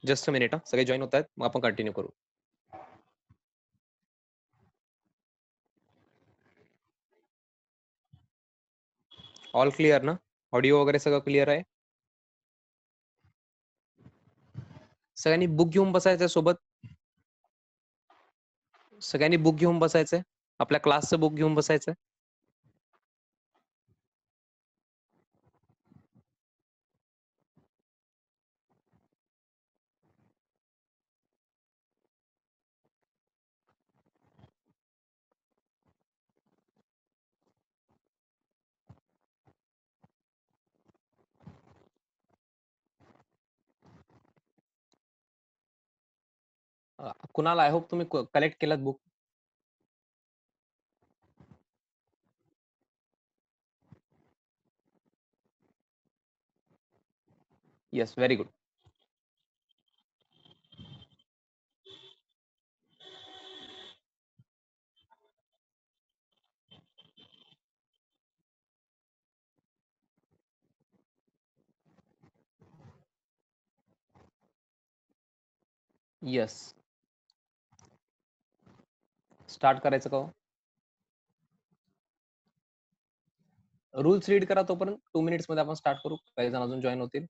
Just a minute हा, सगळे join होत आहेत, मग आपण कंटिन्यू करू. ऑल क्लिअर ना? ऑडिओ वगैरे सगळं क्लिअर आहे? सगळ्यांनी बुक घेऊन बसायचंय सोबत. सगळ्यांनी बुक घेऊन बसायचंय, आपल्या क्लासचं बुक घेऊन बसायचंय. कुणाला आय होप तुम्ही कलेक्ट केलात book. Yes, very good. Yes, start करायचं का? रूल्स रीड करा, तोपर्यंत 2 मिनिट्स मध्ये आपण स्टार्ट करू. काही जण अजून जॉईन होतील.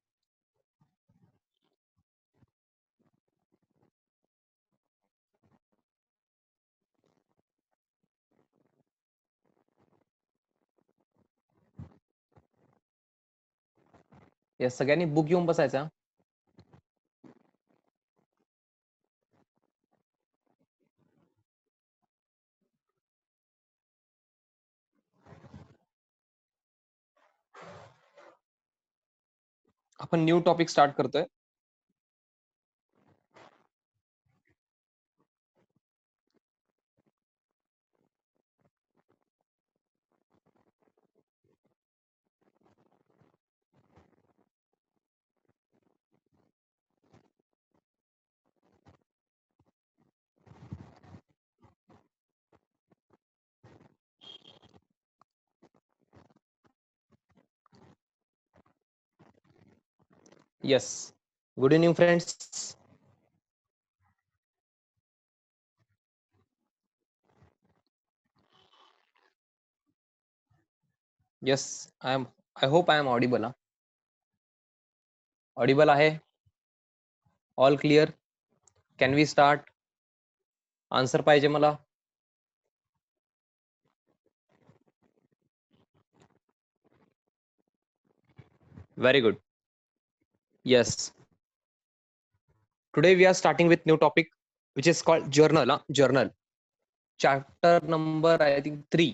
येस, सगळ्यांनी बुक घेऊन बसायचा. आपण न्यू टॉपिक स्टार्ट करतोय. Yes, good evening friends. Yes, I hope I am audible. Audible आहे? All clear? Can we start? Answer पाहिजे मला. Very good. Yes, today we are starting with new topic which is called journal. Journal chapter number, I think, 3.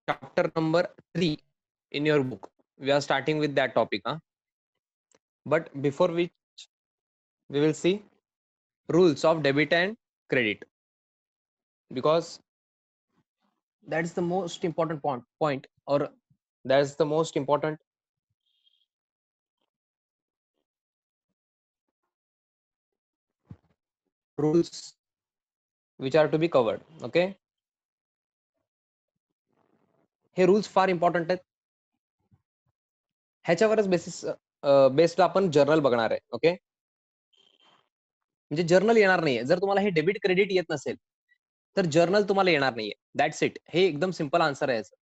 Chapter number 3 in your book. We are starting with that topic. But before which we will see rules of debit and credit, because that's the most important point, or that's the most important rules which are to be covered. Okay, हे rules फार important आहेत. ह्याच्यावरच based आपण journal बघणार आहे. Okay, म्हणजे journal येणार नाहीये जर तुम्हाला हे डेबिट क्रेडिट येत नसेल, तर जर्नल तुम्हाला येणार नाहीये. That's it. हे एकदम सिंपल आन्सर आहे याचं.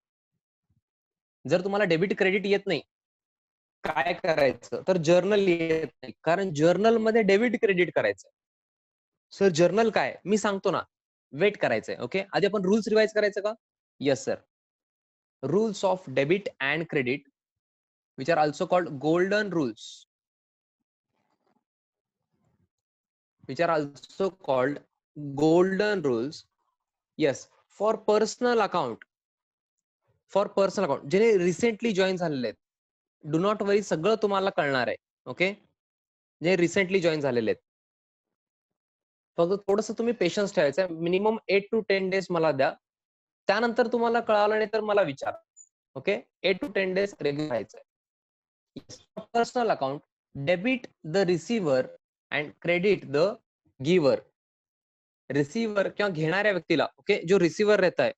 जर तुम्हाला डेबिट क्रेडिट येत नाही, काय करायचं, तर जर्नल येत नाही, कारण जर्नल मध्ये डेबिट क्रेडिट करायचं. सर जर्नल काय, मी सांगतो ना. वेट करायचंय. ओके, आधी आपण रूल्स रिवाइज करायचं का? Yes sir. Rules of debit and credit which are also called golden rules, which are also called golden rules. Yes, for personal account. For personal account जे recently join झालेले आहेत, do not वरी, सगळं तुम्हाला कळणार आहे. Okay, जे recently join झालेले आहेत, फक्त थोडंसं तुम्ही पेशन्स ठेवायचं. मिनिमम 8 to 10 डेज मला द्या. त्यानंतर तुम्हाला कळालं नाही तर मला विचारा. ओके, 8 to 10 डेज रेग्युलर राहायचंय. Personal account, debit the receiver and credit the गिवर. रिसीवर क्या घेणाऱ्या व्यक्तीला, ओके, जो रिसीवर रहता है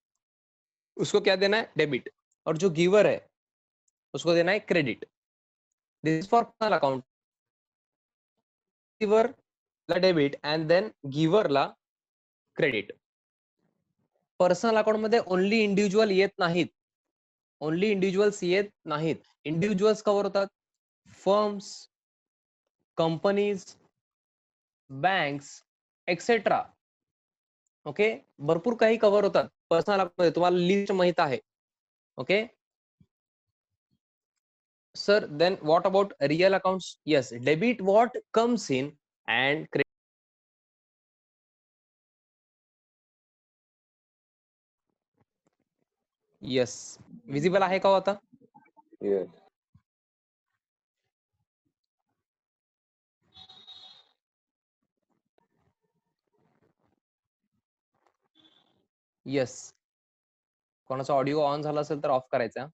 उसको क्या देना है, डेबिट, और जो गिवर है उसको देना है credit. This is for personal account. रिसिव्हरला डेबिट अँड देन गिव्हरला क्रेडिट. पर्सनल अकाउंट मध्ये ओनली इंडिव्हिज्युअल येत नाहीत, ओनली इंडिव्हिज्युअल्स येत नाहीत. इंडिव्हिज्युअल्स कव्हर होतात, firms, companies, banks etcetera. Okay, भरपूर काही कव्हर होतात पर्सनल अकाउंट मध्ये, तुम्हाला लिस्ट माहित आहे. Okay sir, then what about real accounts? Yes, debit what comes in and credit. Yes, visible आहे का हो आता? Yes. येस, कोणाचा ऑडिओ ऑन झाला असेल तर ऑफ करायचा.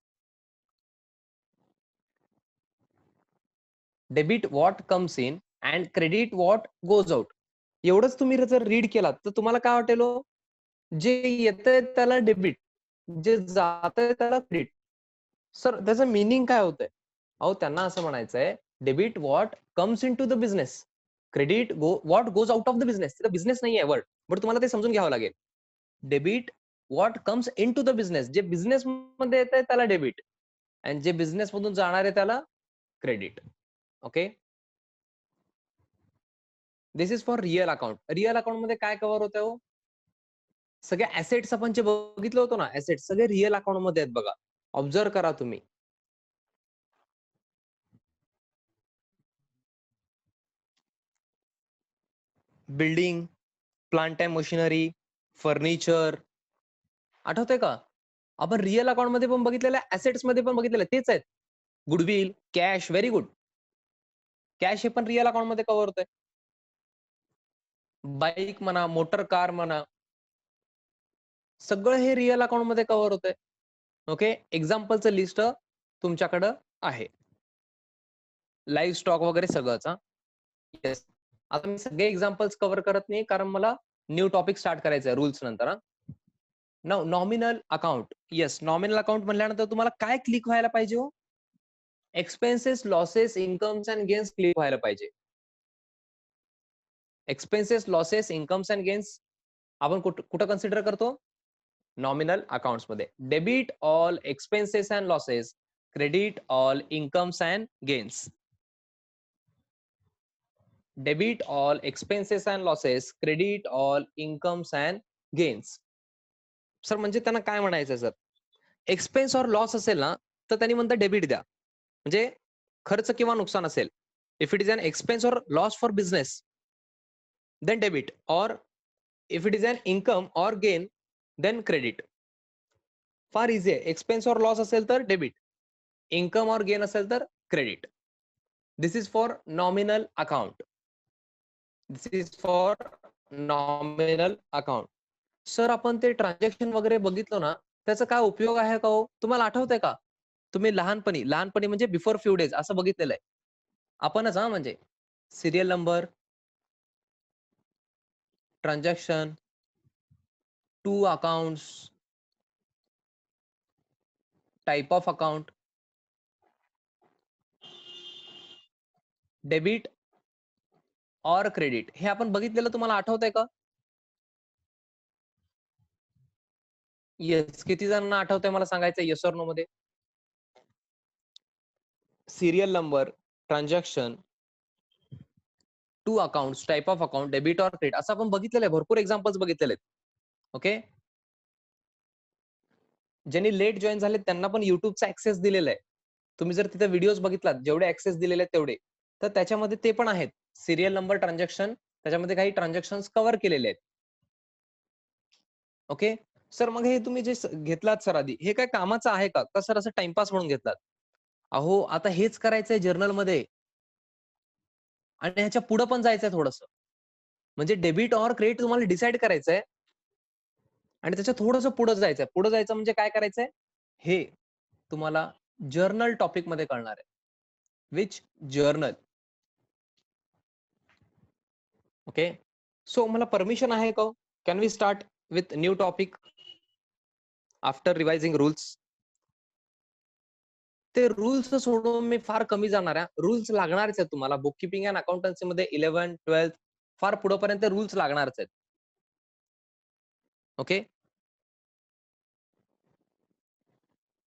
Debit what comes in and credit what goes out. एवढंच तुम्ही जर रीड केलात तर तुम्हाला काय वाटेल हो? जे येतंय त्याला डेबिट, जे जातंय त्याला क्रेडिट. सर, त्याचं मिनिंग काय होतंय? अहो, त्यांना असं म्हणायचंय, debit what comes in to the business, credit what goes out of the business. तिथं बिझनेस नाहीये वर्ड, बट तुम्हाला ते समजून घ्यावं लागेल. Debit what comes in to the business, जे बिझनेस मध्ये येतंय त्याला डेबिट, आणि जे बिझनेस मधून जाणार आहे त्याला credit. Okay, this is for real account. Real account मध्ये काय कव्हर होतं हो? सगळे ऍसेट्स आपण जे बघितलं होतं ना, ऍसेट्स सगळे रिअल अकाउंट मध्ये आहेत बघा. ऑब्झर्व करा तुम्ही. Building, plant and machinery, furniture, आठवतंय का? आपण रिअल अकाउंट मध्ये पण बघितलेलं, ऍसेट्स मध्ये पण बघितलेलं, तेच आहेत. Goodwill, cash, very good. Cash हे पण रिअल अकाउंट मध्ये कव्हर होतंय. बाईक म्हणा, मोटर कार म्हणा, सगळं हे रिअल अकाउंट मध्ये कव्हर होतंय. ओके, एक्झाम्पलचं लिस्ट तुमच्याकडं आहे, लाईव्ह स्टॉक वगैरे सगळंच. येस, आता मी सगळे एक्झाम्पल्स कव्हर करत नाही, कारण मला न्यू टॉपिक स्टार्ट करायचं आहे रूल्स नंतर. Now nominal account. Yes, nominal account म्हणल्यानंतर तुम्हाला काय क्लिक व्हायला पाहिजे हो? Expenses, losses, incomes and gains click व्हायला पाहिजे. Expenses, losses, incomes and gains आपण कुठं कन्सिडर करतो? नॉमिनल अकाउंट्स मध्ये. Debit all expenses and losses, credit all incomes and gains. Debit all expenses and losses, credit all incomes and gains. Sir, म्हणजे त्यांना काय म्हणायचं सर? एक्सपेन्स और लॉस असेल ना, तर त्यांनी म्हणतं डेबिट द्या, म्हणजे खर्च किंवा नुकसान असेल. If it is an expense or loss for business, then debit. Or if it is an income or gain, then credit. फार इझी आहे. एक्सपेन्स और लॉस असेल तर डेबिट, इन्कम और गेन असेल तर credit. This is for nominal account. This is for nominal account. Sir, आपण ते transaction वगैरे बघितलं ना, त्याचा काय उपयोग आहे का हो? तुम्हाला आठवतंय का? तुम्ही लहानपणी म्हणजे बिफोर फ्यू डेज असं बघितलेलं आहे आपणच. म्हणजे serial number, transaction, to accounts, type of account, debit और क्रेडिट, हे आपण बघितलेलं तुम्हाला आठवतंय का? येस, किती जणांना आठवतंय मला सांगायचं येस और नो मध्ये? Serial number, transaction, to accounts, type of account, debit और क्रेडिट, असं आपण बघितलेलं आहे. भरपूर एक्झाम्पल्स बघितलेले आहेत. ओके, ज्यांनी लेट जॉईन झाले त्यांना पण युट्यूबचा ऍक्सेस दिलेला आहे. तुम्ही जर तिथे व्हिडिओज बघितलात, जेवढे ऍक्सेस दिलेले आहेत तेवढे, तर त्याच्यामध्ये ते पण आहेत. सिरियल नंबर, ट्रान्झॅक्शन, त्याच्यामध्ये काही ट्रान्झॅक्शन कव्हर केलेले आहेत. ओके सर, मग हे तुम्ही जे घेतलात सर आधी, हे काय कामाचं आहे का? का सर असं टाइमपास म्हणून घेतलात? अहो, आता हेच करायचंय जर्नल मध्ये, आणि ह्याच्या पुढे पण जायचंय थोडंसं. म्हणजे डेबिट और क्रेडिट तुम्हाला डिसाईड करायचंय, आणि त्याच्या थोडंसं पुढे जायचंय. पुढे जायचं म्हणजे काय करायचंय हे तुम्हाला जर्नल टॉपिक मध्ये कळणार आहे. Which journal? ओके, सो मला परमिशन आहे का? Can we start with new topic after revising rules? ते रूल्स सोडून मी फार कमी जाणार आहे. रूल्स लागणारच आहेत तुम्हाला. बुक किपिंग अँड अकाउंटन्सी मध्ये 11, 12 फार पुढेपर्यंत रूल्स लागणारच आहेत. ओके.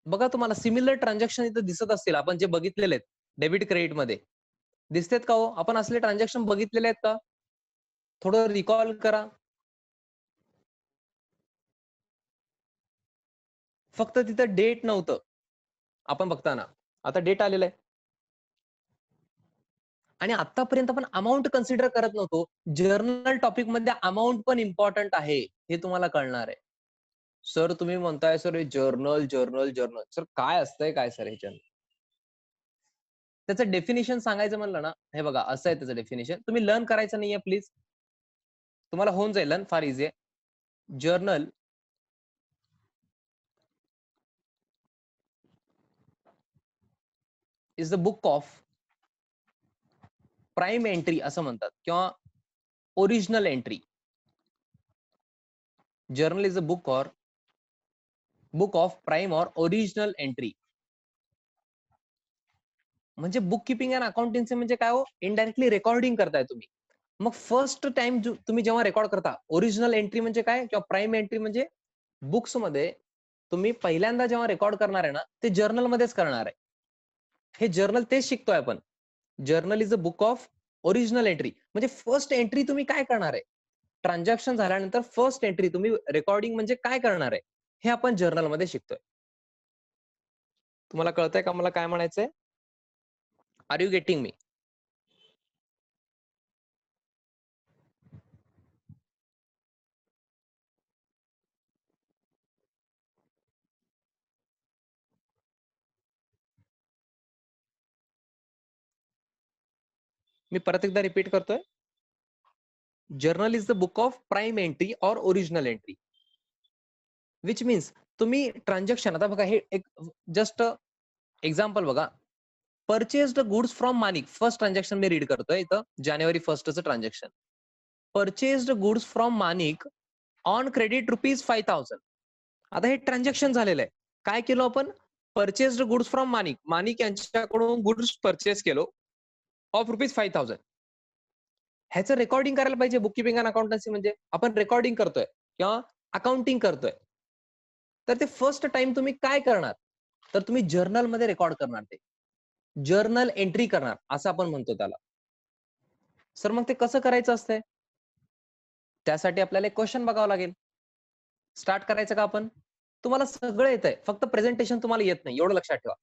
बघा तुम्हाला सिमिलर ट्रान्झॅक्शन इथं दिसत असतील आपण जे बघितलेले आहेत डेबिट क्रेडिट मध्ये. दिसतेत का हो? आपण असले ट्रान्झॅक्शन बघितलेले आहेत का? थोडं रिकॉल करा. फक्त तिथं डेट नव्हतं आपण बघताना. आता डेट आलेलं आहे. आणि आतापर्यंत आपण अमाऊंट कन्सिडर करत नव्हतो. जर्नल टॉपिक मध्ये अमाऊंट पण इम्पॉर्टंट आहे हे तुम्हाला कळणार आहे. सर तुम्ही म्हणताय सर हे जर्नल जर्नल जर्नल सर काय असतंय काय सर ह्याच्यात? त्याचं डेफिनेशन सांगायचं म्हणलं ना, हे बघा असं आहे त्याचं डेफिनेशन. तुम्ही लर्न करायचं नाहीये प्लीज. तुम्हाला होऊन जाईल लर्न, फार इझी आहे. Journal is the book of prime entry असं म्हणतात किंवा original entry. Journal is a book of prime और ओरिजिनल एंट्री. म्हणजे बुक किपिंग अँड अकाउंटन्सी म्हणजे काय हो? इनडायरेक्टली रेकॉर्डिंग करताय तुम्ही. मग फर्स्ट टाइम तुम्ही जेव्हा रेकॉर्ड करता, ओरिजिनल एंट्री म्हणजे काय किंवा प्राइम एंट्री म्हणजे बुक्स मध्ये तुम्ही पहिल्यांदा जेव्हा रेकॉर्ड करणार आहे ना, ते जर्नल मध्येच करणार आहे. हे जर्नल तेच शिकतोय आपण. Journal is a book of original entry. म्हणजे फर्स्ट एंट्री तुम्ही काय करणार आहे? ट्रान्झॅक्शन झाल्यानंतर फर्स्ट एंट्री तुम्ही रेकॉर्डिंग म्हणजे काय करणार आहे? हे आपण जर्नल मध्ये शिकतोय. तुम्हाला कळतंय का मला काय म्हणायचंय? Are you getting me? मी परत एकदा रिपीट करतोय. Journal is the book of prime entry or original entry. Which means तुम्ही ट्रान्झॅक्शन आता बघा हे एक जस्ट एक्झाम्पल बघा. Purchased goods from Manik first transaction मी रीड करतोय इथं जानेवारी 1st transaction. Purchased goods from Manik on credit ₹5,000. आता हे ट्रान्झॅक्शन झालेलं आहे. काय केलं आपण? Purchased goods from Manik. Manik यांच्याकडून गुड्स परचेस केलो ऑफ ₹5,000. ह्याचं रेकॉर्डिंग करायला पाहिजे बुक किपिंग अँड अकाउंटन्सी म्हणजे. आपण रेकॉर्डिंग करतोय किंवा अकाउंटिंग करतोय. तर ते फर्स्ट टाइम तुम्ही काय करणार? तर तुम्ही जर्नल मध्ये रेकॉर्ड करणार ते. जर्नल एंट्री करणार असं आपण म्हणतो त्याला. सर मग ते कसं करायचं असतंय? त्यासाठी आपल्याला एक क्वेश्चन बघावं लागेल. स्टार्ट करायचं का आपण? तुम्हाला सगळं येतंय. फक्त प्रेझेंटेशन तुम्हाला येत नाही एवढं लक्षात ठेवा.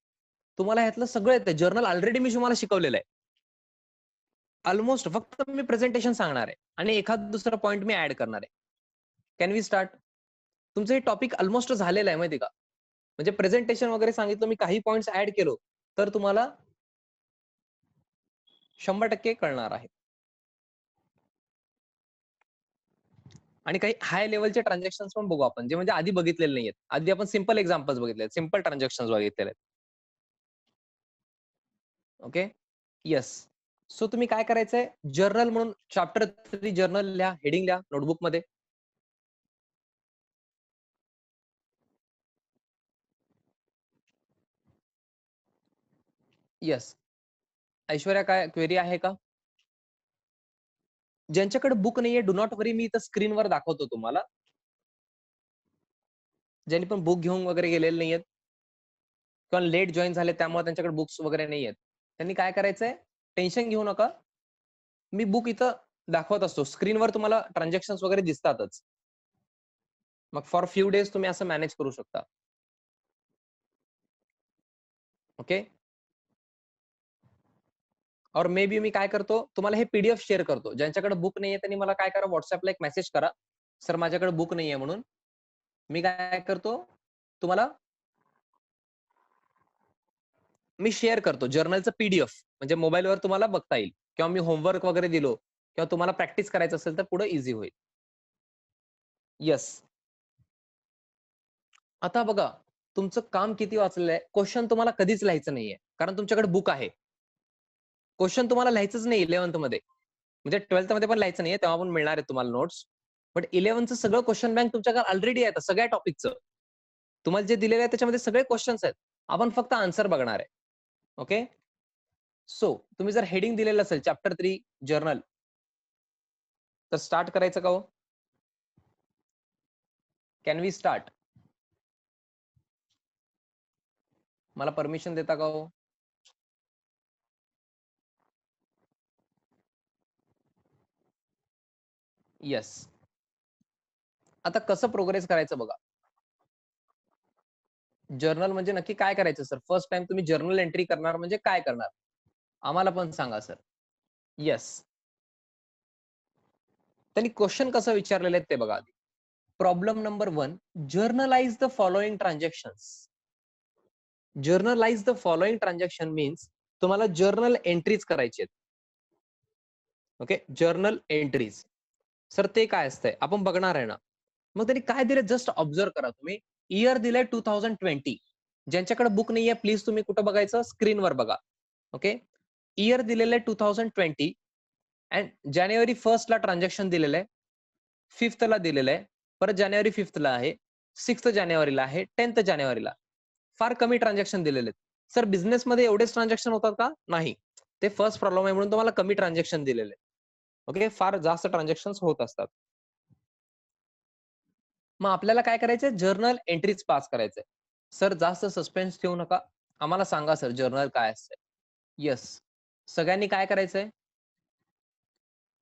तुम्हाला ह्यातलं सगळं येतंय. जर्नल ऑलरेडी मी तुम्हाला शिकवलेलं आहे. ऑलमोस्ट फक्त मी प्रेझेंटेशन सांगणार आहे आणि एखाद दुसरा पॉइंट मी ऍड करणार आहे. Can we start? तुमचं हे टॉपिक ऑलमोस्ट झालेलं आहे माहिती का? म्हणजे प्रेझेंटेशन वगैरे सांगितलं मी काही पॉइंट्स ऍड केलो तर तुम्हाला 100% कळणार आहे. आणि काही हाय लेव्हलचे ट्रान्झॅक्शन्स पण बघू आपण जे म्हणजे आधी बघितलेले नाहीयेत. आधी आपण सिंपल एक्झाम्पल्स बघितले सिंपल ट्रान्झॅक्शन्स बघितलेले आहेत. ओके. येस. सो तुम्ही काय करायचंय? जर्नल म्हणून चॅप्टर 3 जर्नल लिहा, हेडिंग लिहा नोटबुक मध्ये. येस. ऐश्वर्या काय क्वेरी आहे का? ज्यांच्याकडे बुक नाहीये डू नॉट वरी मी इथं स्क्रीनवर दाखवतो तुम्हाला. ज्यांनी पण बुक घेऊन वगैरे गेलेले नाहीयेत किंवा लेट जॉईन झाले त्यामुळे त्यांच्याकडे बुक्स वगैरे नाहीयेत. त्यांनी काय करायचंय? टेन्शन घेऊ नका. मी बुक इथं दाखवत असतो. स्क्रीनवर तुम्हाला ट्रान्झॅक्शन्स वगैरे दिसतातच. मग फॉर फ्यू डेज तुम्ही असं मॅनेज करू शकता. ओके. और मे बी मी काय करतो तुम्हाला हे पीडीएफ शेअर करतो. ज्यांच्याकडे बुक नाहीये त्यांनी मला काय करा व्हॉट्सअपला एक मेसेज करा. सर माझ्याकडे बुक नाहीये म्हणून. मी काय करतो तुम्हाला मी शेअर करतो जर्नलचं पीडीएफ म्हणजे मोबाईलवर तुम्हाला बघता येईल किंवा मी होमवर्क वगैरे दिलो किंवा तुम्हाला प्रॅक्टिस करायचं असेल तर पुढे इझी होईल. येस. आता बघा तुमचं काम किती वाचलेलं आहे. क्वेश्चन तुम्हाला कधीच लिहायचं नाहीये कारण तुमच्याकडे बुक आहे. क्वेश्चन तुम्हाला लिहायचंच नाही 11th मध्ये. म्हणजे 12th मध्ये पण लिहायचं नाहीये तेव्हा पण मिळणार आहे तुम्हाला नोट्स. बट 11th सगळं क्वेश्चन बँक तुमच्याकडे ऑलरेडी आहे सगळ्या टॉपिकचं. तुम्हाला जे दिलेलं आहे त्याच्यामध्ये सगळे क्वेश्चन्स आहेत. आपण फक्त आन्सर बघणार आहे. ओके. सो तुम्ही जर हेडिंग दिलेलं असेल चॅप्टर 3 जर्नल, तर स्टार्ट करायचं का हो? Can we start? मला परमिशन देता का हो? येस. आता कसं प्रोग्रेस करायचं बघा. जर्नल म्हणजे नक्की काय करायचं सर? फर्स्ट टाइम तुम्ही जर्नल एंट्री करणार म्हणजे काय करणार? आम्हाला पण सांगा सर. येस. त्यांनी क्वेश्चन कसं विचारलेले आहेत ते बघा आधी. Problem number 1, generalized the following transactions. Generalized the following transaction means तुम्हाला जर्नल एंट्रीज करायचे आहेत. Okay, journal entries. सर ते काय असतंय आपण बघणार आहे ना. मग त्यांनी काय दिलं जस्ट ऑब्झर्व करा तुम्ही. इयर दिलंय 2020. ज्यांच्याकडे बुक नाहीये प्लीज तुम्ही कुठं बघायचं, स्क्रीनवर बघा. ओके, इयर दिलेलं आहे 2020 अँड जानेवारी 1 ला ट्रान्झॅक्शन दिलेलं आहे, 5th ला दिलेलं आहे, परत जानेवारी 5th ला आहे, 6th जानेवारीला आहे, 10th जानेवारीला. फार कमी ट्रान्झॅक्शन दिलेले आहेत. सर बिझनेसमध्ये एवढेच ट्रान्झॅक्शन होतात का? नाही. ते फर्स्ट प्रॉब्लेम आहे म्हणून तुम्हाला कमी ट्रान्झॅक्शन दिलेले. ओके, फार जास्त ट्रान्झॅक्शन होत असतात. मग आपल्याला काय करायचंय? जर्नल एंट्रीज पास करायचंय. सर जास्त सस्पेन्स ठेवू नका. आम्हाला सांगा सर जर्नल काय असतंय? येस. सगळ्यांनी काय करायचंय?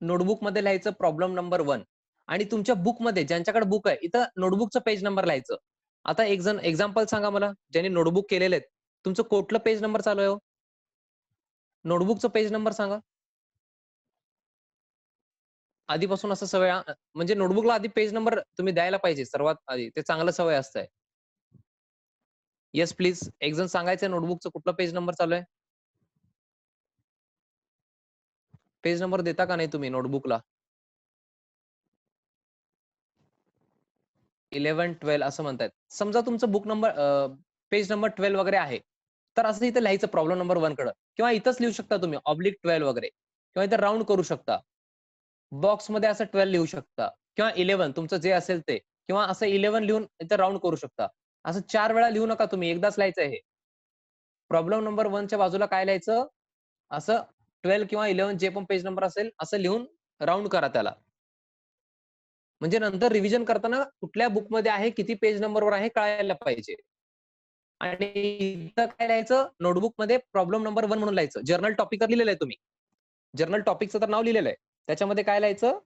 नोटबुक मध्ये लिहायचं प्रॉब्लेम नंबर 1 आणि तुमच्या बुकमध्ये ज्यांच्याकडे बुक आहे इथं नोटबुकचं पेज नंबर लिहायचं. आता एक जण एक्झाम्पल सांगा मला, ज्यांनी नोटबुक केलेले आहेत. तुमचं कुठलं पेज नंबर चालू आहे हो? नोटबुकचं पेज नंबर सांगा. आधीपासून असं सवय म्हणजे नोटबुकला आधी पेज नंबर तुम्ही द्यायला पाहिजे सर्वात आधी. ते चांगलं सवय असतंय. Yes please. एक जण सांगायचं नोटबुकचं कुठलं पेज नंबर चालू आहे? पेज नंबर देता का नाही तुम्ही नोटबुकला? 11, 12 असं म्हणतायत. समजा तुमचं बुक नंबर पेज नंबर 12 वगैरे आहे. तर असं इथं लिहायचं प्रॉब्लेम नंबर 1 कडं किंवा इथंच लिहू शकता तुम्ही ऑब्लिक 12 वगैरे किंवा इथं राउंड करू शकता. बॉक्समध्ये असं 12 लिहू शकता किंवा 11 तुमचं जे असेल ते किंवा असं 11 लिहून इथं राउंड करू शकता. असं 4 वेळा लिहू नका तुम्ही, एकदाच लिहायचं हे. प्रॉब्लेम नंबर 1 च्या बाजूला काय लिहायचं? असं 12 किंवा 11 जे पण पेज नंबर असेल असं लिहून राउंड करा त्याला. म्हणजे नंतर रिव्हिजन करताना कुठल्या बुकमध्ये आहे, किती पेज नंबरवर आहे कळायला पाहिजे. आणि इथं काय लिहायचं? नोटबुकमध्ये प्रॉब्लेम नंबर 1 म्हणून लिहायचं. जर्नल टॉपिक तर लिहिलेलं आहे तुम्ही. जर्नल टॉपिकचं तर नाव लिहिलेलं आहे. त्याच्यामध्ये काय लिहायचं?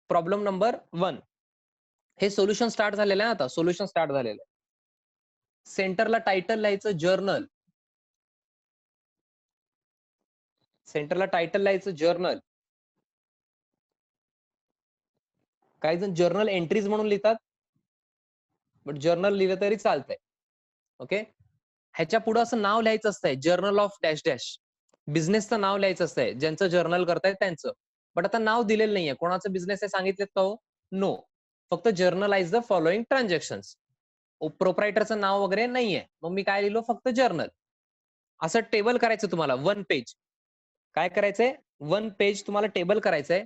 Problem number 1. हे सोल्युशन स्टार्ट झालेलं आहे आता. सोल्युशन स्टार्ट झालेलं आहे. सेंटरला टायटल लिहायचं जर्नल. सेंटरला टायटल लिहायचं जर्नल. काही जण जर्नल एंट्रीज म्हणून लिहितात. बट जर्नल लिहिलं तरी चालतंय. ओके. ह्याच्या पुढे असं नाव लिहायचं असतंय जर्नल ऑफ डॅश डॅश. बिझनेसचं नाव लिहायचं असतंय ज्यांचं जर्नल करतायत त्यांचं. बट आता नाव दिलेलं नाहीये. कोणाचं बिझनेस आहे सांगितलेत का हो? नो. फक्त जर्नलाइज द फॉलोइंग ट्रान्झॅक्शन्स. प्रोप्रायटरचं नाव वगैरे नाहीये. मग मी काय लिहिलो? फक्त जर्नल. असं टेबल करायचं तुम्हाला 1 पेज. काय करायचंय? 1 पेज तुम्हाला टेबल करायचंय.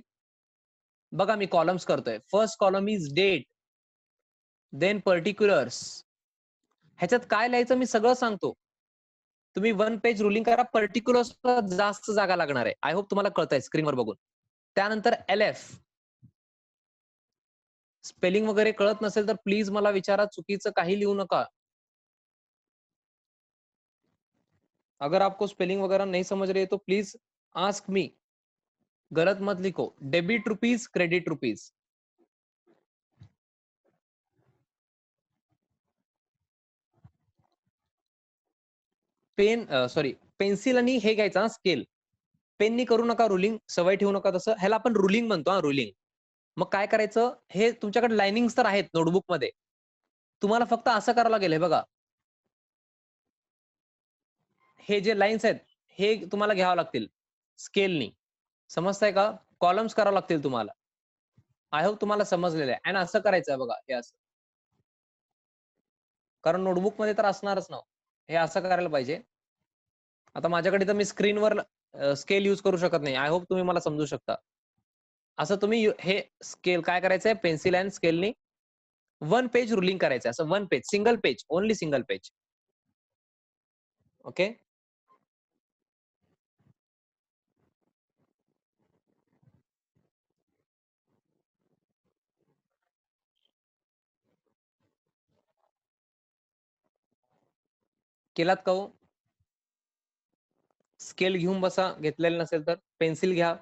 बघा मी कॉलम्स करतोय. First column is date, then particulars. ह्याच्यात काय लिहायचं मी सगळं सांगतो. तुम्ही 1 पेज रुलिंग करा. पर्टिक्युलर्सला जास्त जागा लागणार आहे. आय होप तुम्हाला कळतंय स्क्रीनवर बघून. त्यानंतर LF. स्पेलिंग वगैरे कळत नसेल तर प्लीज मला विचारा. चुकीचं काही लिहू नका. अगर आपको स्पेलिंग वगैरह नहीं समझ रही है तो प्लीज आस्क मी. गलत मत लिखो. Debit rupees, credit rupees. Pen sorry pencil आणि हे घ्यायचं स्केल. पेननी करू नका रुलिंग. सवय ठेवू नका तसं. ह्याला आपण रुलिंग म्हणतो हा रुलिंग. मग काय करायचं? हे तुमच्याकडे लाइनिंग्स तर आहेत नोटबुकमध्ये. तुम्हाला फक्त असं करावं लागेल हे बघा. हे जे लाईन्स आहेत हे तुम्हाला घ्यावं लागतील स्केलनी. समजताय का? कॉलम्स करावं लागतील तुम्हाला. आय होप तुम्हाला समजलेलं आहे. आणि असं करायचं बघा हे असं. कारण नोटबुकमध्ये तर असणारच ना. हे असं करायला पाहिजे. आता माझ्याकडे तर मी स्क्रीनवर स्केल यूज करू शकत नाही. आय होप तुम्ही मला समजू शकता. असं तुम्ही हे स्केल काय करायचंय? पेन्सिल अँड स्केलनी 1 पेज रुलिंग करायचंय. असं 1 page, single page, only single page. Okay. केलात का हो? स्केल घेऊन बसा, घेतलेलं नसेल तर पेन्सिल घ्या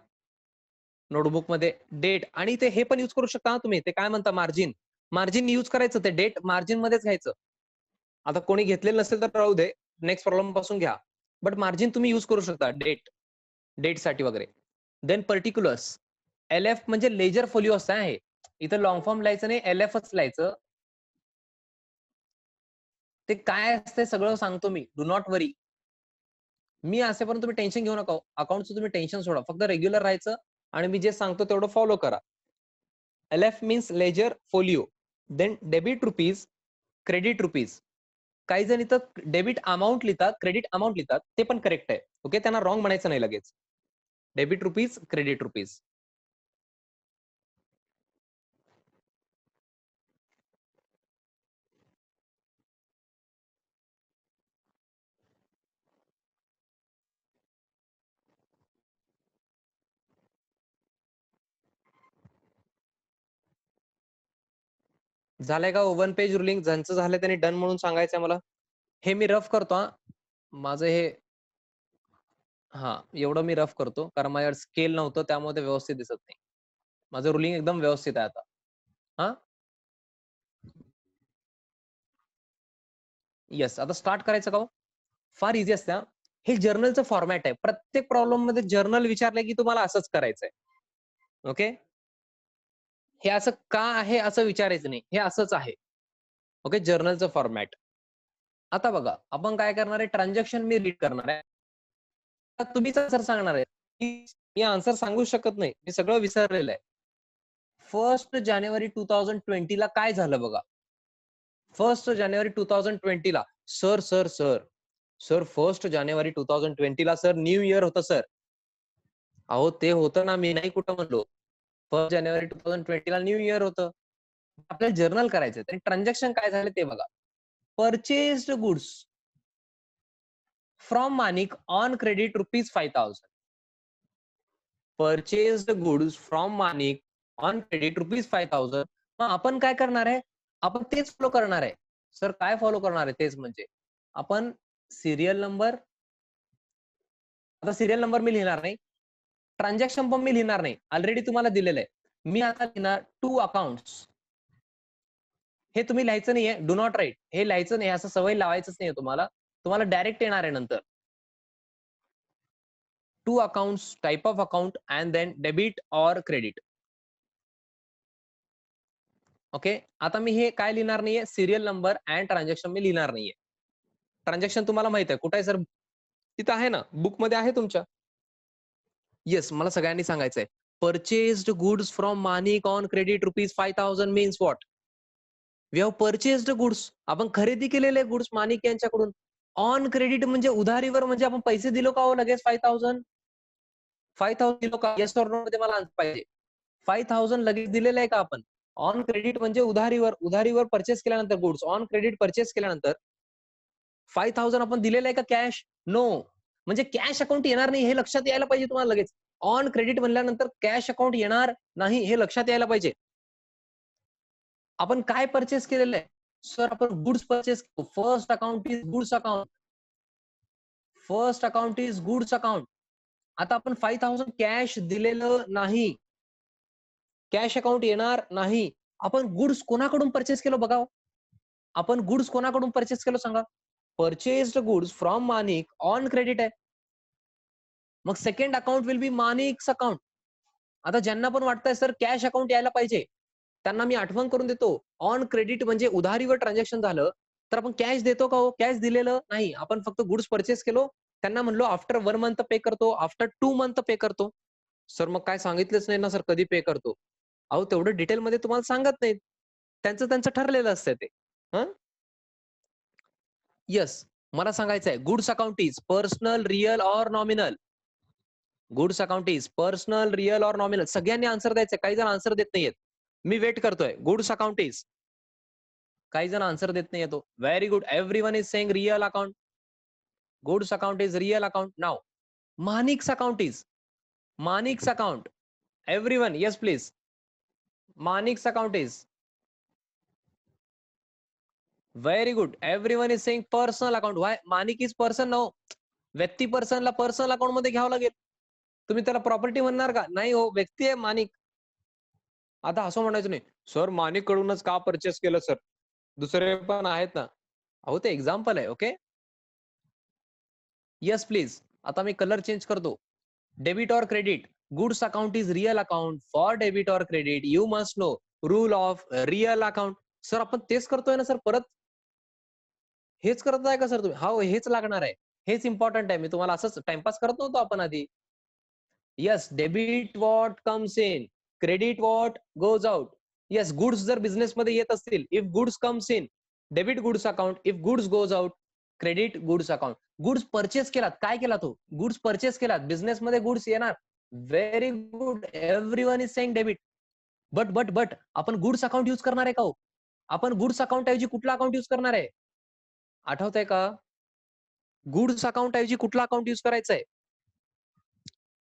नोटबुक मध्ये, डेट, आणि ते हे पण युज करू शकता तुम्ही, ते काय म्हणता मार्जिन, मार्जिन युज करायचं, ते डेट मार्जिन मध्येच घ्यायचं. आता कोणी घेतलेलं नसेल तर राहू दे, नेक्स्ट प्रॉब्लेम पासून घ्या, बट मार्जिन तुम्ही युज करू शकता डेट साठी वगैरे. देन पर्टिक्युलर्स, LF म्हणजे लेजर फोलिओ असं आहे, इथं लॉंग फॉर्म लिहायचं नाही, LFच लिहायचं. ते काय असते सगळं सांगतो मी, डू नॉट वरी. मी असेपर्यंत तुम्ही टेन्शन घेऊ नका, अकाउंटचं तुम्ही टेन्शन सोडा, फक्त रेग्युलर राहायचं आणि मी जे सांगतो तेवढं फॉलो करा. LF means ledger folio. Then debit rupees, credit rupees. काही जण इथं डेबिट अमाऊंट लिहितात, क्रेडिट अमाऊंट लिहितात, ते पण करेक्ट आहे. ओके, त्यांना रॉंग म्हणायचं नाही लगेच. Debit rupees, credit rupees. झालंय का वन पेज रुलिंग? ज्यांचं झालंय त्यांनी डन म्हणून सांगायचंय मला. हे मी रफ करतो हा, माझं हे, हा एवढं मी रफ करतो कारण माझ्याकडे स्केल नव्हतं त्यामुळे ते व्यवस्थित दिसत नाही. माझं रुलिंग एकदम व्यवस्थित आहे आता. हा येस, आता स्टार्ट करायचं का? फार इझी असतं. हे जर्नलचं फॉर्मॅट आहे, प्रत्येक प्रॉब्लेम मध्ये जर्नल विचारलंय की तुम्हाला असंच करायचंय. ओके, हे असं का आहे असं विचारायचं नाही, हे असंच आहे. ओके, जर्नलचं फॉर्मॅट. आता बघा, आपण काय करणार आहे, ट्रान्झॅक्शन मी रीड करणार आहे, तुम्हीच आन्सर सांगणार आहे. मी आन्सर सांगू शकत नाही, मी सगळं विसरलेलं आहे. 1 जानेवारी 2020 ला काय झालं बघा. 1 जानेवारी 2020 ला, सर सर सर सर 1 जानेवारी 2020 ला सर न्यू इयर होतं सर. अहो ते होतं ना, मी नाही कुठं म्हणलो. 1 जानेवारी 2020 ला न्यू इयर होतं. आपल्याला जर्नल करायचं, आणि ट्रान्झॅक्शन काय झालं ते बघा. Purchased goods from Manik on credit ₹5,000. Purchased goods from Manik on credit ₹5,000. मग आपण काय करणार आहे, आपण तेच फॉलो करणार आहे. सर काय फॉलो करणार आहे तेच म्हणजे आपण सिरियल नंबर, आता सिरियल नंबर मी लिहिणार नाही, ट्रान्झॅक्शन पण मी लिहिणार नाही, ऑलरेडी तुम्हाला दिलेलं आहे. मी आता लिहिणार टू अकाउंट्स. हे तुम्ही लिहायचं नाहीये, डू नॉट राईट, हे लिहायचं नाही, असं सवय लावायचंच नाहीये तुम्हाला, तुम्हाला डायरेक्ट येणार आहे नंतर. To accounts, type of account, and then debit or credit. Okay, आता मी हे काय लिहिणार नाहीये, सिरियल नंबर अँड ट्रान्झॅक्शन मी लिहिणार नाहीये. ट्रान्झॅक्शन तुम्हाला माहित आहे कुठे आहे सर, तिथं आहे ना, बुक मध्ये आहे तुमच्या. येस, मला सगळ्यांनी सांगायचंय. Purchased goods from Manik on credit ₹5,000 means what? We have purchased goods, आपण खरेदी केलेले गुड्स मानिक यांच्याकडून. ऑन क्रेडिट म्हणजे उधारीवर, म्हणजे आपण पैसे दिलो का हो लगेच 5,000? 5,000 दिलो का? येस ऑर नो मध्ये मला आन्सर पाहिजे. 5,000 लगेच दिलेलं आहे का आपण? ऑन क्रेडिट म्हणजे उधारीवर, उधारीवर परचेस केल्यानंतर गुड्स, ऑन क्रेडिट परचेस केल्यानंतर 5,000 आपण दिलेलं आहे का कॅश? नो. म्हणजे कॅश अकाउंट येणार नाही हे लक्षात यायला पाहिजे तुम्हाला लगेच. ऑन क्रेडिट म्हणल्यानंतर कॅश अकाउंट येणार नाही हे लक्षात यायला पाहिजे. आपण काय परचेस केलेलं आहे? सर आपण goods purchase, first account is goods account. First account is goods account. आता आपण 5,000 कॅश दिलेलं नाही, कॅश अकाउंट येणार नाही. आपण गुड्स कोणाकडून परचेस केलं बघा. आपण गुड्स कोणाकडून परचेस केलं सांगा. Purchased goods from Manik on credit आहे. मग second account will be Manik's account. आता ज्यांना पण वाटतंय सर कॅश अकाउंट यायला पाहिजे, त्यांना मी आठवण करून देतो. ऑन क्रेडिट म्हणजे उधारीवर ट्रान्झॅक्शन झालं तर आपण कॅश देतो का हो? कॅश दिलेलं नाही, आपण फक्त गुड्स परचेस केलो. त्यांना म्हणलो आफ्टर 1 मंथ पे करतो, आफ्टर 2 मंथ पे करतो. सर मग काय सांगितलंच नाही ना सर कधी पे करतो. अहो तेवढं डिटेलमध्ये तुम्हाला सांगत नाहीत. त्यांचं त्यांचं ठरलेलं असतं ते. हं? येस, मला सांगायचंय goods account is personal, real or nominal. Goods account is personal, real or nominal. सगळ्यांनी आन्सर द्यायचंय, काही जण आन्सर देत नाहीयेत. मी वेट करतोय. गुड्स अकाउंट इज, काही जण आन्सर देत नाही येतो. Very good, everyone is saying real account. Goods account is real account. Now Manik's account is, Manik's account. Everyone, yes please. Manik's account is, very good. Everyone is saying personal account. Why? Manik is person. No. व्यक्ती पर्सनला personal account मध्ये घ्यावं लागेल. तुम्ही त्याला property म्हणणार का? नाही हो, व्यक्ती आहे मानिक. आता असं म्हणायचं नाही, सर मानिक कडूनच का परचेस केलं सर? दुसरे पण आहेत ना. अहो ते एक्झाम्पल आहे. ओके. Yes please. आता मी कलर चेंज करतो. डेबिट और credit. Goods account is real account. For debit और credit you must know rule of real account. Sir आपण तेच करतोय ना सर परत. हेच करत आहे का सर तुम्ही? हो, हेच लागणार आहे. हेच इम्पॉर्टंट आहे. मी तुम्हाला असंच टाइमपास करत नव्हतो आपण आधी. Yes, debit what comes in, credit what goes out. Yes, goods जर बिझनेसमध्ये येत असतील, if goods comes in, debit goods account. If goods goes out, credit goods account. Goods purchase केलात, काय केला तो? गुड्स परचेस केलात, बिझनेसमध्ये गुड्स येणार. Very good. Everyone is saying debit. But आपण गुड्स अकाउंट यूज करणार आहे का हो? आपण गुड्स अकाउंट ऐवजी कुठला अकाउंट यूज करणार आहे? आठवतंय का? गुड्स अकाउंट ऐवजी कुठला अकाउंट यूज करायचा आहे?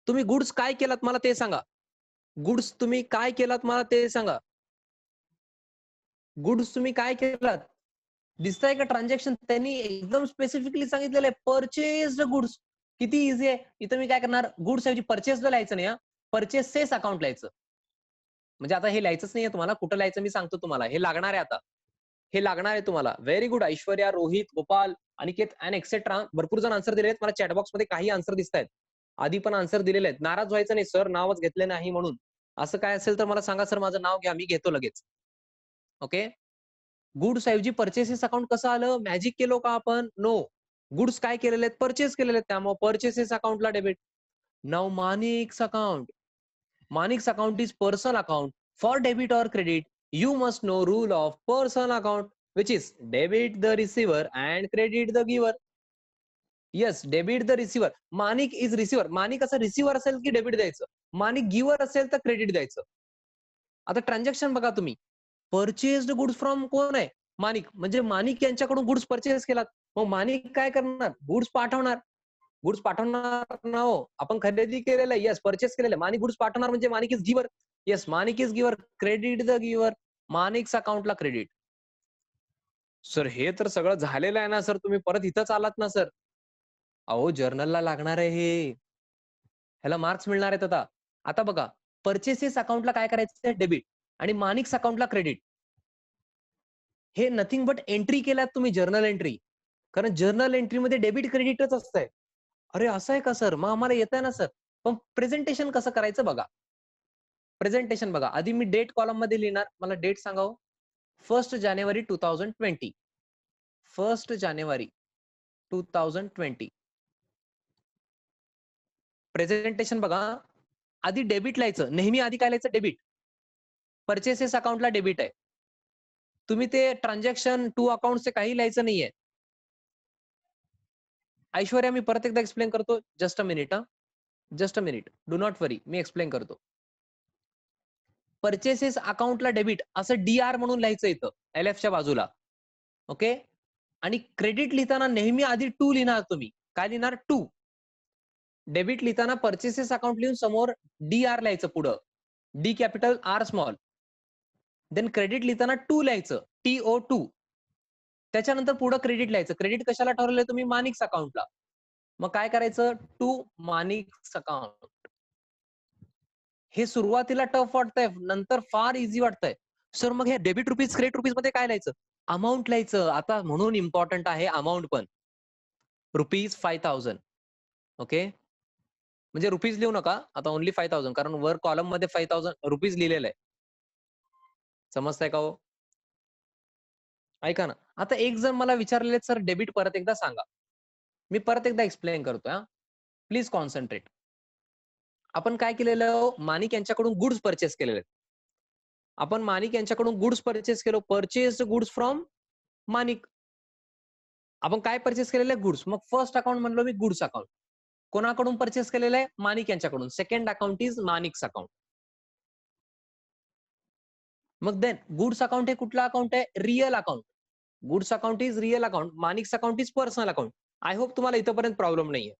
तुम्ही गुड्स काय केलात मला ते सांगा. गुड्स तुम्ही काय केलात मला ते सांगा. गुड्स तुम्ही काय केलात? दिसतंय का ट्रान्झॅक्शन? त्यांनी एकदम स्पेसिफिकली सांगितलेलं आहे, परचेस्ड गुड्स. किती इझी आहे. इथं मी काय करणार? गुड्स ऐवजी परचेस्ड लिहायचं नाही, परचेसेस अकाउंट लिहायचं. म्हणजे आता हे लिहायचंच नाहीये तुम्हाला. कुठं लिहायचं मी सांगतो तुम्हाला. हे लागणार आहे आता. हे लागणार आहे तुम्हाला. Very good. Aishwarya, Rohit, Gopal, Aniket and etcetera. भरपूर जण आन्सर दिलेत. मला चॅटबॉक्स मध्ये काही आन्सर दिसतायत. आधी पण आन्सर दिलेले आहेत. नाराज व्हायचं नाही सर, नावच घेतले नाही म्हणून. असं काय असेल तर मला सांगा सर, माझं नाव घ्या, मी घेतो लगेच. ओके. गुड्स ऐवजी परचेसेस अकाउंट कसं आलं? मॅजिक केलो का आपण? नो. गुड्स काय केलेले आहेत? परचेस केलेले आहेत. त्यामुळे परचेसेस अकाउंटला debit. Now Manik's account. Manik's account is personal account. For debit or credit, you must know rule of personal account, which is debit the receiver and credit the giver. Yes, debit the receiver. Manik is receiver. मानिक असं receiver असेल की debit द्यायचं. मानिक giver असेल तर credit द्यायचं. आता transaction बघा तुम्ही. परचेस्ड गुड्स फ्रॉम कोण आहे? मानिक. म्हणजे मानिक यांच्याकडून गुड्स परचेस केलात. मग मानिक काय करणार? गुड्स पाठवणार. गुड्स पाठवणार ना हो. आपण खरेदी केलेलं आहे. येस, परचेस केलेलं आहे. मानिक गुड्स पाठवणार म्हणजे Manik is giver. Yes, Manik is giver. Credit the giver. Manik's अकाउंटला क्रेडिट. सर हे तर सगळं झालेलं आहे ना सर, तुम्ही परत इथंच आलात ना सर. अहो जर्नलला लागणार आहे हे. ह्याला मार्क्स मिळणार आहेत आता. आता बघा, परचेसेस अकाउंटला काय करायचं? डेबिट. आणि मानिक्स अकाउंटला क्रेडिट. हे नथिंग बट एंट्री केल्यात तुम्ही, जर्नल एंट्री. कारण जर्नल एंट्रीमध्ये डेबिट क्रेडिटच असतंय. अरे असं आहे का सर? मग आम्हाला येतंय ना सर. पण प्रेझेंटेशन कसं करायचं बघा. प्रेझेंटेशन बघा. आधी मी डेट कॉलम मध्ये लिहिणार. मला डेट सांगा हो. 1 जानेवारी 2020. 1 जानेवारी 2020. प्रेझेंटेशन बघा. आधी डेबिट लिहायचं. नेहमी आधी काय लिहायचं? डेबिट. परचेसेस अकाउंटला डेबिट आहे. तुम्ही ते ट्रान्झॅक्शन टू अकाउंटचे काही लिहायचं नाहीये. ऐश्वर्या मी परत एकदा एक्सप्लेन करतो. Just a minute. Just a minute. Do not worry. Me explain करतो. परचेसेस अकाउंटला डेबिट असं डीआर म्हणून लिहायचं इथं एलएफच्या बाजूला. ओके. आणि क्रेडिट लिहिताना नेहमी आधी टू लिहिणार तुम्ही. काय लिहिणार? टू. डेबिट लिहिताना परचेसेस अकाउंट लिहून समोर डीआर लिहायचं पुढं. D capital R small. Then credit लिहिताना टू लिहायचं. TO to. त्याच्यानंतर पुढं क्रेडिट लिहायचं. क्रेडिट कशाला ठरवलंय तुम्ही? मानिक्स अकाउंटला. मग काय करायचं? To Manik's account. हे सुरुवातीला टफ वाटतंय, नंतर फार इझी वाटतंय. सर मग हे डेबिट रुपीज, क्रेडिट रुपीज मध्ये काय लिहायचं? अमाउंट लिहायचं. आता म्हणून इम्पॉर्टंट आहे अमाउंट पण. ₹5000. ओके. म्हणजे रुपीज लिहू नका. आता ओन्ली 5000 कारण वर कॉलम मध्ये 5000 रुपीज लिहिलेलं आहे. समजतंय का हो? ऐका ना. आता एक जण मला विचारलेले सर डेबिट परत एकदा सांगा. मी परत एकदा एक्सप्लेन करतोय. Please concentrate. आपण काय केलेलं? मानिक यांच्याकडून गुड्स परचेस केलेले आहेत. आपण मानिक यांच्याकडून गुड्स परचेस केलो. परचेस्ड गुड्स फ्रॉम मानिक. आपण काय परचेस केलेलं आहे? गुड्स. मग फर्स्ट अकाउंट म्हणलो मी गुड्स अकाउंट. कोणाकडून परचेस केलेलं आहे? मानिक यांच्याकडून. Second account is Manik's account. मग देन गुड्स अकाउंट हे कुठला अकाउंट आहे? Real account. Goods account is real account. Manik's account is personal account. I hope तुम्हाला इथपर्यंत प्रॉब्लेम नाहीये.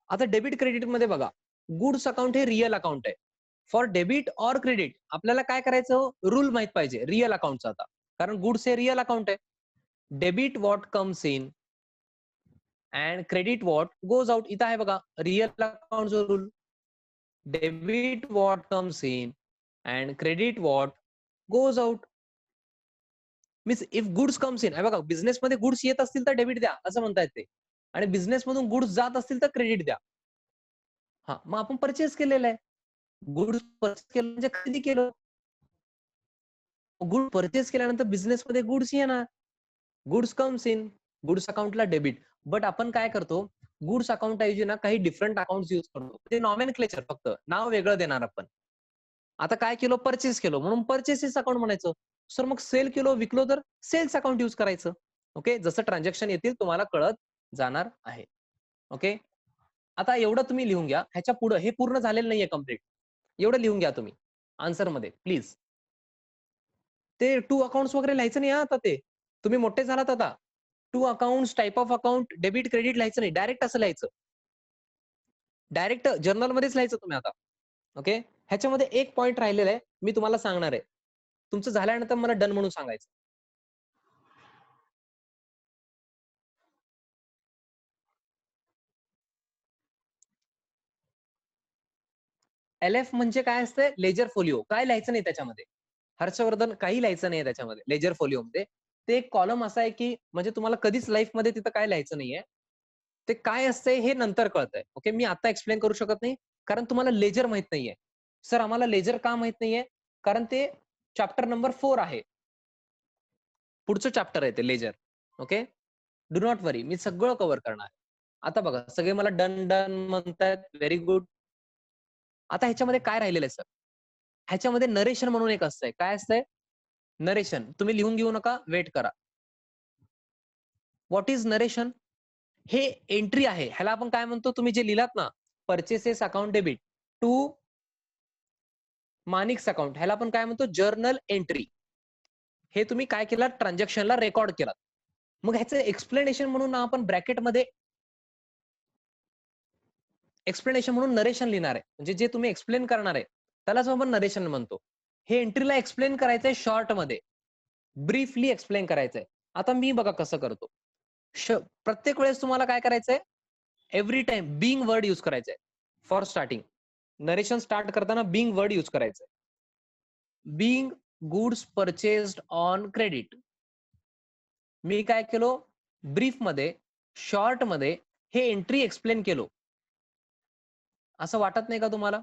आता डेबिट क्रेडिट मध्ये बघा. गुड्स अकाउंट हे रिअल अकाउंट आहे. फॉर डेबिट ऑर क्रेडिट आपल्याला काय करायचं? रूल माहित पाहिजे रिअल अकाउंटचा आता. कारण गुड्स हे रिअल अकाउंट आहे. Debit what comes in and credit what goes out. इथं आहे बघा real account rule. Debit what comes in and credit what goes out. Means if goods comes in, बघा बिझनेसमध्ये गुड्स येत असतील तर डेबिट द्या असं म्हणतायत ते, आणि बिझनेसमधून गुड्स जात असतील तर क्रेडिट द्या. हा, मग आपण परचेस केलेलं आहे. गुड्स परचेस केलं म्हणजे खरेदी केलं. गुड परचेस केल्यानंतर बिझनेसमध्ये गुड्स येणार. गुड्स कम्स इन, गुड्स अकाउंटला डेबिट. बट आपण काय करतो, गुड्स अकाउंट ऐवजी ना काही डिफरंट अकाउंट युज करतो. ते नॉमेनक्लेचर, फक्त नाव वेगळं देणार आपण. आता काय केलं, परचेस केलो म्हणून परचेसेस अकाउंट म्हणायचं. सर मग सेल केलो, विकलो तर सेल्स अकाउंट युज करायचं. ओके, जसं ट्रान्झॅक्शन येतील तुम्हाला कळत जाणार आहे. ओके, आता एवढं तुम्ही लिहून घ्या. ह्याच्या पुढे हे पूर्ण झालेलं नाहीये कम्प्लीट. एवढं लिहून घ्या तुम्ही आन्सर मध्ये प्लीज. ते टू अकाउंट्स वगैरे लिहायचं नाही आता. ते तुम्ही मोठे झालात आता. To accounts, type of account, debit credit लिहायचं नाही. डायरेक्ट असं लिहायचं. डायरेक्ट जर्नल मध्येच लिहायचं तुम्ही आता. ओके, ह्याच्यामध्ये एक पॉइंट राहिलेला आहे, मी तुम्हाला सांगणार आहे. तुमचं झाल्यानंतर मला डन म्हणून सांगायचं. LF म्हणजे काय असतं, लेजर फोलिओ. काय लिहायचं नाही त्याच्यामध्ये, हर्षवर्धन, काही लिहायचं नाही त्याच्यामध्ये लेजर फोलिओ मध्ये. ते एक कॉलम असा आहे की म्हणजे तुम्हाला कधीच लाईफ मध्ये तिथं काय लिहायचं नाहीये. ते काय असतंय हे नंतर कळतंय. ओके, मी आता एक्सप्लेन करू शकत नाही कारण तुम्हाला लेजर माहित नाहीये. सर आम्हाला लेजर का माहित नाहीये, कारण ते चॅप्टर नंबर 4 आहे. पुढचं चॅप्टर आहे ते लेजर. ओके, डू नॉट वरी, मी सगळं कव्हर करणार. आता बघा सगळे मला डन डन म्हणतायत, व्हेरी गुड. आता ह्याच्यामध्ये काय राहिलेलं आहे सर, ह्याच्यामध्ये नरेशन म्हणून एक असतंय. काय असतंय, नरेशन. तुम्ही लिहून घेऊ नका, वेट करा. What is narration? हे एंट्री आहे, ह्याला आपण काय म्हणतो, तुम्ही जे लिहिलात ना, purchases account debit to Manik's account, ह्याला आपण काय म्हणतो, जर्नल एंट्री. हे तुम्ही काय केलात, ट्रान्झॅक्शनला रेकॉर्ड केलात. मग ह्याचं एक्सप्लेनेशन म्हणून आपण ब्रॅकेटमध्ये एक्सप्लेनेशन म्हणून नरेशन लिहिणार आहे. म्हणजे जे तुम्ही एक्सप्लेन करणार आहे त्यालाच आपण नरेशन म्हणतो. हे एंट्रीला एक्सप्लेन करायचंय शॉर्ट मध्ये, ब्रीफली एक्सप्लेन करायचंय. आता मी बघा कसं करतो. प्रत्येक वेळेस तुम्हाला काय करायचंय, every time being word use करायचंय. फॉर स्टार्टिंग नरेशन स्टार्ट करताना बिंग वर्ड यूज करायचंय. Being goods purchased on credit. मी काय केलो, ब्रीफ मध्ये, शॉर्ट मध्ये हे एंट्री एक्सप्लेन केलो. असं वाटत नाही का तुम्हाला?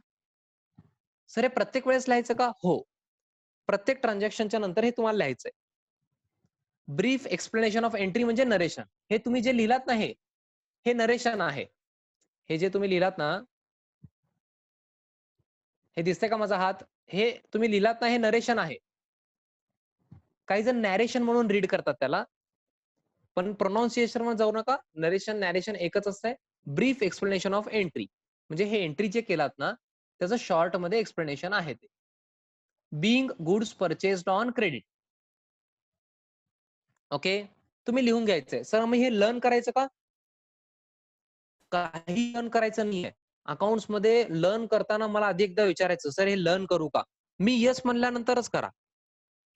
सर हे प्रत्येक वेळेस लिहायचं का? हो, प्रत्येक ट्रान्झॅक्शनच्या नंतर हे तुम्हाला लिहायचंय. ब्रीफ एक्सप्लेनेशन ऑफ एंट्री म्हणजे नरेशन. हे तुम्ही जे लिहिलात ना, हे नरेशन आहे. हे जे तुम्ही लिहिलात ना, हे दिसतंय का माझा हात, हे तुम्ही लिहिलात ना, हे नरेशन आहे. काही जण नॅरेशन म्हणून रीड करतात त्याला, पण प्रोनाऊन्सिएशन मध्ये जाऊ नका. नरेशन नॅरेशन एकच असतंय. ब्रीफ एक्सप्लेनेशन ऑफ एंट्री म्हणजे हे एंट्री जे केलात ना, त्याचं शॉर्ट मध्ये एक्सप्लेनेशन आहे ते. Bing goods purchased on credit. Okay, तुम्ही लिहून घ्यायचंय. सर मग हे लर्न करायचं का? काही लर्न करायचं नाहीये. अकाउंट्स मध्ये लर्न करताना मला आधी एकदा विचारायचं, सर हे लर्न करू का? मी येस म्हणल्यानंतरच करा.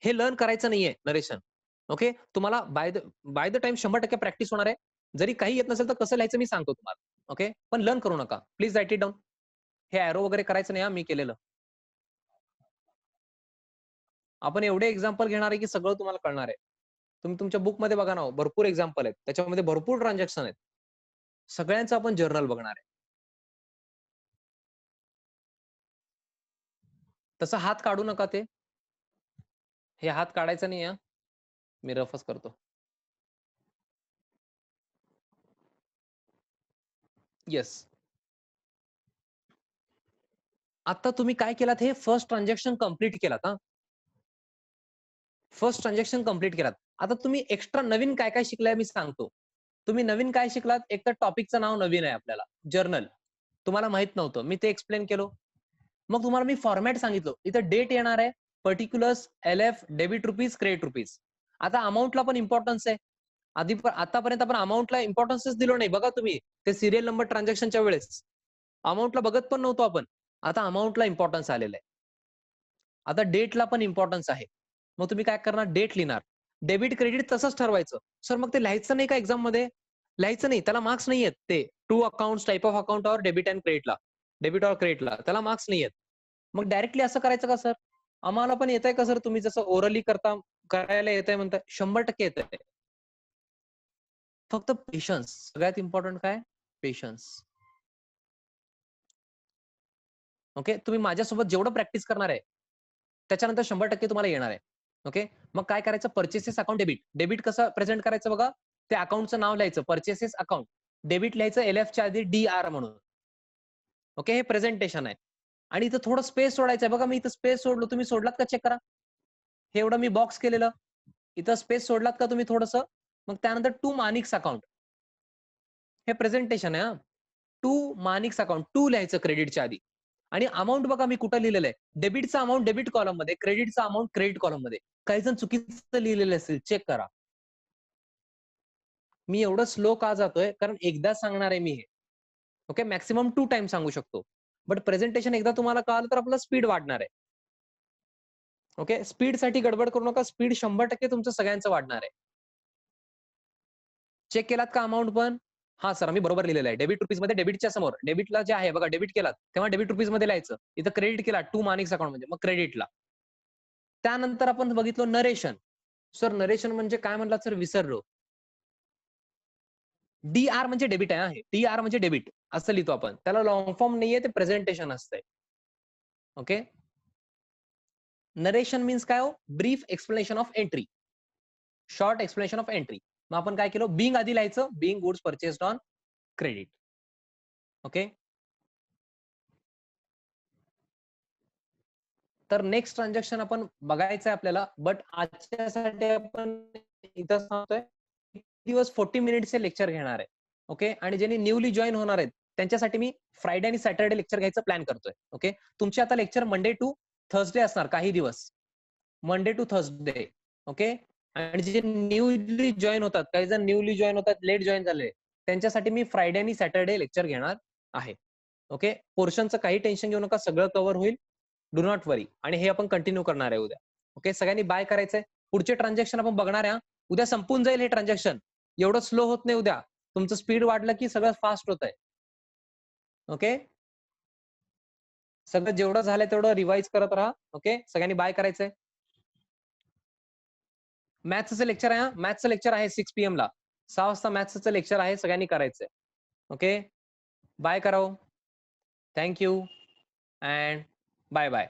हे लर्न करायचं नाहीये नरेशन. ओके, तुम्हाला बाय द टाइम 100% प्रॅक्टिस होणार आहे. जरी काही येत नसेल तर कसं लिहायचं मी सांगतो तुम्हाला. ओके, पण लर्न करू नका. Please write it down. हे ऍरो वगैरे करायचं नाही, मी केलेलं. आपण एवढे एक्झाम्पल घेणार आहे की सगळं तुम्हाला कळणार आहे. तुम्ही तुमच्या बुक मध्ये बघा ना, भरपूर एक्झाम्पल आहेत, त्याच्यामध्ये भरपूर ट्रान्झॅक्शन आहेत. सगळ्यांचं आपण जर्नल बघणार आहे. तसं हात काढू नका. ते हे हात काढायचं नाही. मी रफच करतो. येस, आता तुम्ही काय केलात, हे फर्स्ट ट्रान्झॅक्शन कम्प्लीट केलात. फर्स्ट ट्रान्झॅक्शन कम्प्लीट केलात. आता तुम्ही एक्स्ट्रा नवीन काय काय शिकलाय मी सांगतो. तुम्ही नवीन काय शिकलात, एक तर टॉपिकचं नाव नवीन आहे आपल्याला, जर्नल. तुम्हाला माहित नव्हतं, मी ते एक्सप्लेन केलो. मग तुम्हाला मी फॉर्मॅट सांगितलं. इथं डेट येणार आहे, particulars, LF, debit rupees, credit rupees. आता अमाऊंटला पण इम्पॉर्टन्स आहे. आतापर्यंत आपण अमाऊंटला इम्पॉर्टन्सच दिलो नाही. बघा तुम्ही ते सिरियल नंबर ट्रान्झॅक्शनच्या वेळेस अमाऊंटला बघत पण नव्हतो आपण. आता अमाऊंटला इम्पॉर्टन्स आलेलं आहे. आता डेटला पण इम्पॉर्टन्स आहे. मग तुम्ही काय करणार, डेट लिहिणार. डेबिट क्रेडिट तसंच ठरवायचं. सर मग ते लिहायचं नाही का एक्झाम मध्ये? लिहायचं नाही, त्याला मार्क्स नाही आहेत ते. 2 अकाउंट्स, टाइप ऑफ अकाउंट और डेबिट अँड क्रेडिटला. डेबिट और क्रेडिटला त्याला मार्क्स नाही आहेत. मग डायरेक्टली असं करायचं का सर? आम्हाला पण येतंय का सर, तुम्ही जसं ओरली करायला येतंय म्हणताय? 100% येतंय. फक्त पेशन्स. सगळ्यात इम्पॉर्टंट काय? पेशन्स. ओके. तुम्ही माझ्यासोबत जेवढं प्रॅक्टिस करणार आहे, त्याच्यानंतर 100% तुम्हाला येणार आहे. ओके. मग काय करायचं? Purchases account debit. डेबिट कसं प्रेझेंट करायचं बघा? ते अकाउंटचं नाव लिहायचं, पर्चेसेस अकाउंट. डेबिट लिहायचं LFच्या आधी DR म्हणून. ओके. हे प्रेझेंटेशन आहे. आणि इथं थोडं स्पेस सोडायचं आहे. बघा मी इथं स्पेस सोडलो. तुम्ही सोडलात का चेक करा? हे एवढं मी बॉक्स केलेलं. इथं स्पेस सोडलात का तुम्ही थोडंसं? मग त्यानंतर टू मानिक्स अकाउंट. हे प्रेझेंटेशन आहे. To Manik's account. टू लिहायचं क्रेडिटच्या आधी. आणि अमाउंट बघा मी कुठं लिहिलेलं आहे. डेबिटचा अमाउंट डेबिट कॉलम मध्ये, क्रेडिटचा अमाउंट क्रेडिट कॉलम मध्ये. काही जण चुकीचं लिहिलेलं असेल, चेक करा. मी एवढं स्लो का जातोय? कारण एकदा सांगणार आहे मी हे. ओके. मॅक्सिमम 2 टाइम सांगू शकतो. बट प्रेझेंटेशन एकदा तुम्हाला कळालं तर आपलं स्पीड वाढणार आहे. ओके. स्पीडसाठी गडबड करू नका. स्पीड 100% तुमचं सगळ्यांचं वाढणार आहे. चेक केलात का अमाउंट पण? हां, सर आम्ही बरोबर लिहिलेलं आहे. डेबिट रुपीजमध्ये डेबिटच्या समोर. डेबिटला जे आहे बघा, डेबिट केलात, तेव्हा डेबिट रुपीजमध्ये लिहायचं. इथं क्रेडिट केला टू मानिक्स अकाउंटमध्ये, मग क्रेडिटला. त्यानंतर आपण बघितलं नरेशन. सर नरेशन म्हणजे काय म्हणलात सर? विसरलो. DR म्हणजे डेबिट आहे हे. DR म्हणजे डेबिट असं लिहितो आपण. त्याला लॉंग फॉर्म नाहीये, ते प्रेझेंटेशन असतंय. ओके. नरेशन मीन्स काय हो? Brief explanation of entry. Short explanation of entry. मग आपण काय केलं? बिंग आधी लिहायचं. Bing goods purchased on credit. Okay. तर नेक्स्ट ट्रान्झॅक्शन आपण बघायचंय आपल्याला. बट आजच्यासाठी आपण इथं सांगतोय, दिवस 40 मिनिट्सचे लेक्चर घेणार आहे. ओके. आणि ज्यांनी न्यूली जॉईन होणार आहेत, त्यांच्यासाठी मी फ्रायडे आणि सॅटर्डे लेक्चर घ्यायचं प्लॅन करतोय. ओके. तुमचे आता लेक्चर मंडे टू थर्सडे असणार काही दिवस. Monday to Thursday. ओके. आणि जे न्यूली जॉईन होतात, काही जण न्यूली जॉईन होतात, लेट जॉईन झाले, त्यांच्यासाठी मी फ्रायडे आणि सॅटर्डे लेक्चर घेणार आहे. ओके. पोर्शनचं काही टेन्शन घेऊ नका, सगळं कव्हर होईल. डू नॉट वरी. आणि हे आपण कंटिन्यू करणार आहे उद्या. ओके. सगळ्यांनी बाय करायचंय. पुढचे ट्रान्झॅक्शन आपण बघणार आहे. उद्या संपून जाईल हे ट्रान्झॅक्शन. एवढं स्लो होत नाही उद्या. तुमचं स्पीड वाढलं की सगळं फास्ट होत आहे. ओके. सगळं जेवढं झालंय तेवढं रिवाइज करत राहा. ओके. सगळ्यांनी बाय करायचंय. मॅथ्सचं लेक्चर आहे. मॅथ्सचं लेक्चर आहे 6 PM ला. 6 वाजता मॅथ्सचं लेक्चर आहे. सगळ्यांनी करायचंय. ओके. बाय करावं. Thank you and bye bye.